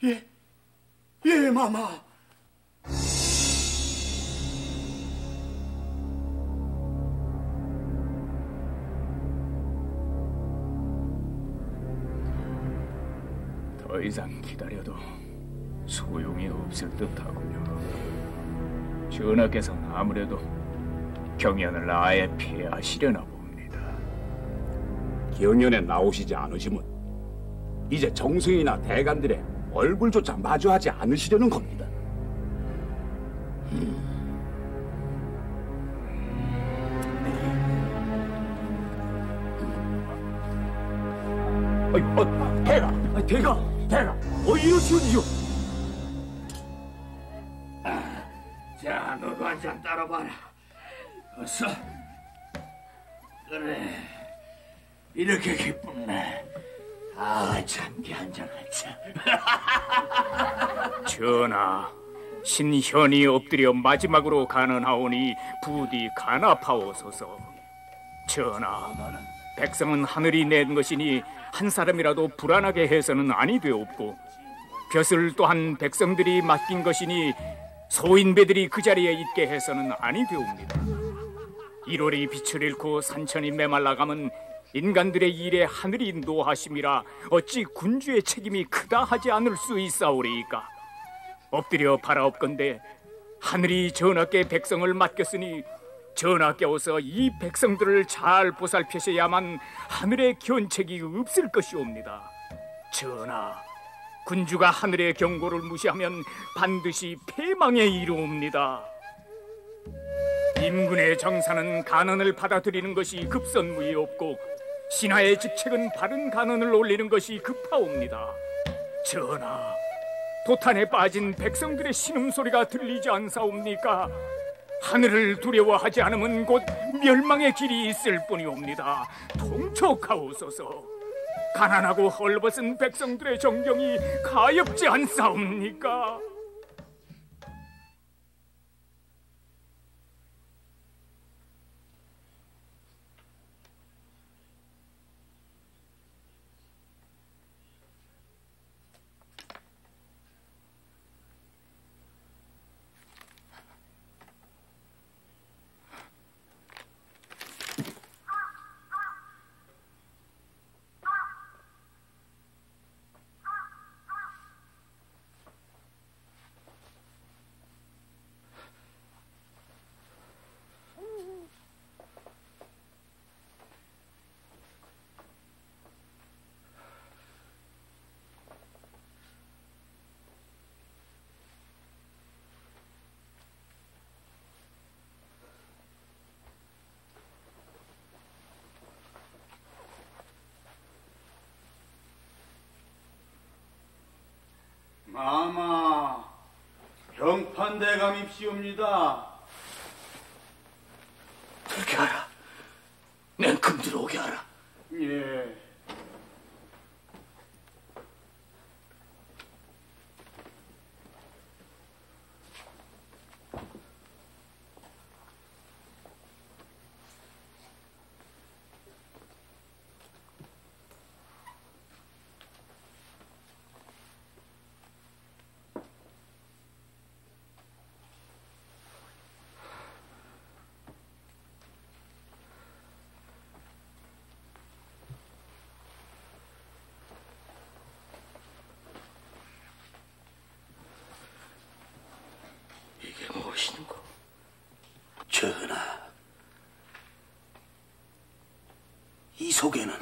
F: 예, 마마.
A: 더 이상 기다려도 소용이 없을 듯하군요. 전하께서는 아무래도 경연을 아예 피하시려나 봅니다.
I: 경연에 나오시지 않으시면 이제 정승이나 대관들의 얼굴조차 마주하지 않으시려는 겁니다.
J: 대가, 이러시오니요. 자, 너도 한 잔 따라봐라. 어서. 그래, 이렇게 기쁘네. 잔디 한 잔 하자.
A: 전하, 신현이 엎드려 마지막으로 간언하오니 부디 간합하옵소서. 전하, 백성은 하늘이 낸 것이니 한 사람이라도 불안하게 해서는 아니 되옵고, 벼슬 또한 백성들이 맡긴 것이니 소인배들이 그 자리에 있게 해서는 아니 되옵니다. 1월이 빛을 잃고 산천이 메말라가면 인간들의 일에 하늘이 노하심이라 어찌 군주의 책임이 크다 하지 않을 수 있사오리이까. 엎드려 바라옵건대 하늘이 전하께 백성을 맡겼으니 전하께서 이 백성들을 잘 보살피셔야만 하늘의 견책이 없을 것이옵니다. 전하, 군주가 하늘의 경고를 무시하면 반드시 패망에 이르옵니다. 임군의 정사는 간언을 받아들이는 것이 급선무이없고 신하의 직책은 바른 간언을 올리는 것이 급하옵니다. 전하, 도탄에 빠진 백성들의 신음소리가 들리지 않사옵니까? 하늘을 두려워하지 않으면 곧 멸망의 길이 있을 뿐이옵니다. 통촉하옵소서. 가난하고 헐벗은 백성들의 정경이 가엾지 않사옵니까?
N: 마마, 병판대감 입시옵니다.
J: 들게 하라. 냉큼 들어오게 하라.
N: 예.
J: 이게 무엇인고?
M: 전하, 이 속에는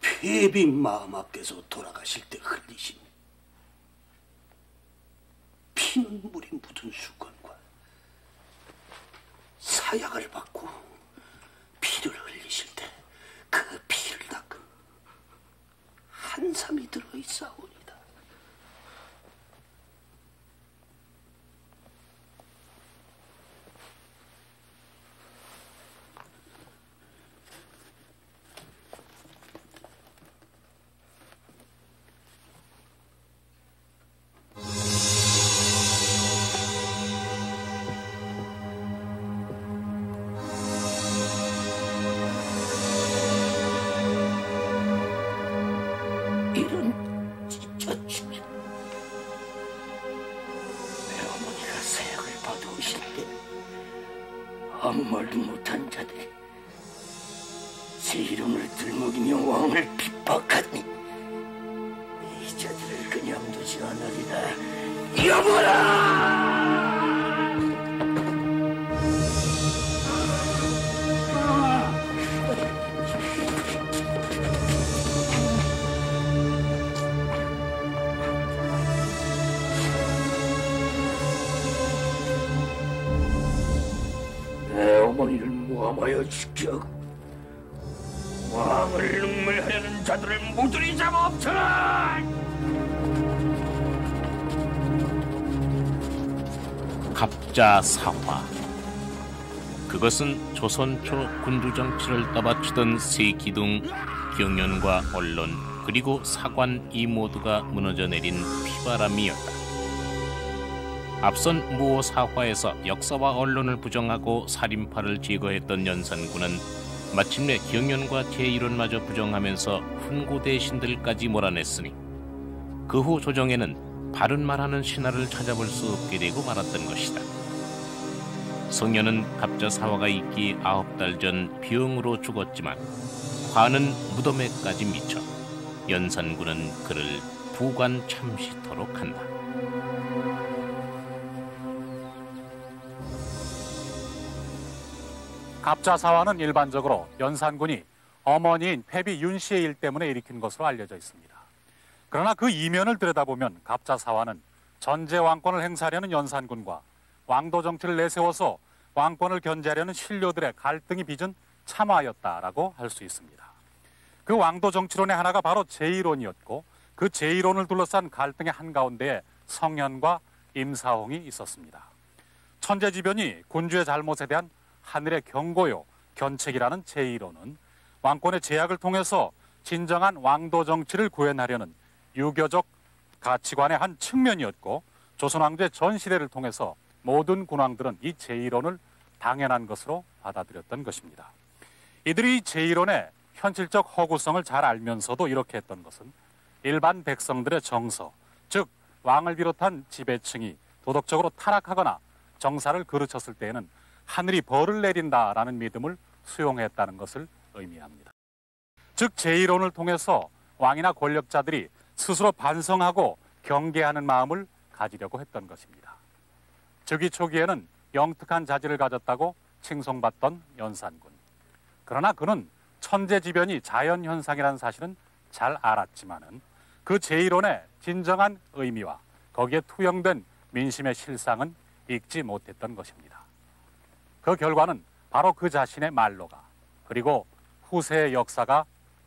M: 폐빈 마마께서 돌아가실 때 흘리신 피눈물이 묻은 수건과 사약을 받고 피를 흘리실 때 그 피를 닦은 한삼이 들어있사오니다.
J: 아무 말도 못한 자들이 제 이름을 들먹이며 왕을 핍박하니 이 자들을 그냥 두지 않으리라. 여보라! 내 어머니를 모함하여 죽여 왕을 능멸하려는 자들을 모조리 잡아 엎쳐라!
D: 갑자사화. 그것은 조선 초 군주 정치를 떠받치던 세 기둥, 경연과 언론, 그리고 사관 이 모두가 무너져 내린 피바람이었다. 앞선 무오사화에서 역사와 언론을 부정하고 살인파를 제거했던 연산군은 마침내 경연과 제1원마저 부정하면서 훈고 대신들까지 몰아냈으니 그 후 조정에는 바른 말하는 신하를 찾아볼 수 없게 되고 말았던 것이다. 성녀는 갑자사화가 있기 9달 전 병으로 죽었지만 화는 무덤에까지 미쳐 연산군은 그를 부관 참시토록 한다.
E: 갑자사화는 일반적으로 연산군이 어머니인 패비 윤씨의 일 때문에 일으킨 것으로 알려져 있습니다. 그러나 그 이면을 들여다보면 갑자사화는 전제 왕권을 행사하려는 연산군과 왕도 정치를 내세워서 왕권을 견제하려는 신료들의 갈등이 빚은 참화였다라고 할 수 있습니다. 그 왕도 정치론의 하나가 바로 제1원이었고 그 제1원을 둘러싼 갈등의 한가운데에 성현과 임사홍이 있었습니다. 천재지변이 군주의 잘못에 대한 하늘의 경고요, 견책이라는 제1호는 왕권의 제약을 통해서 진정한 왕도 정치를 구현하려는 유교적 가치관의 한 측면이었고, 조선 왕조의 전 시대를 통해서 모든 군왕들은 이 제1호를 당연한 것으로 받아들였던 것입니다. 이들이 제1호의 현실적 허구성을 잘 알면서도 이렇게 했던 것은 일반 백성들의 정서, 즉 왕을 비롯한 지배층이 도덕적으로 타락하거나 정사를 그르쳤을 때에는 하늘이 벌을 내린다라는 믿음을 수용했다는 것을 의미합니다. 즉 제1호를 통해서 왕이나 권력자들이 스스로 반성하고 경계하는 마음을 가지려고 했던 것입니다. 즉위 초기에는 영특한 자질을 가졌다고 칭송받던 연산군. 그러나 그는 천재지변이 자연현상이라는 사실은 잘 알았지만은 그 제1호의 진정한 의미와 거기에 투영된 민심의 실상은 읽지 못했던 것입니다. 그 결과는 바로 그 자신의 말로가, 그리고 후세의 역사가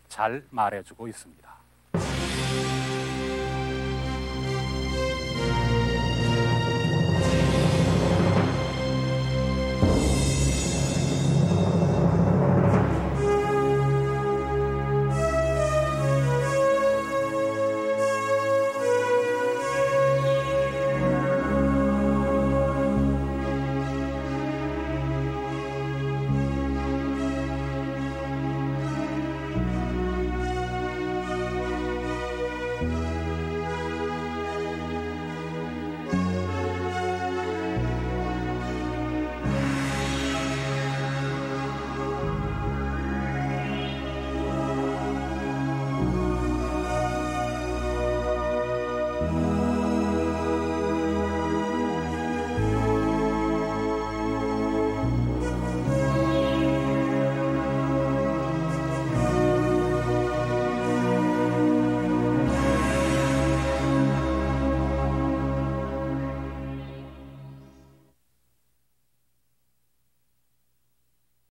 E: 잘 말해주고 있습니다.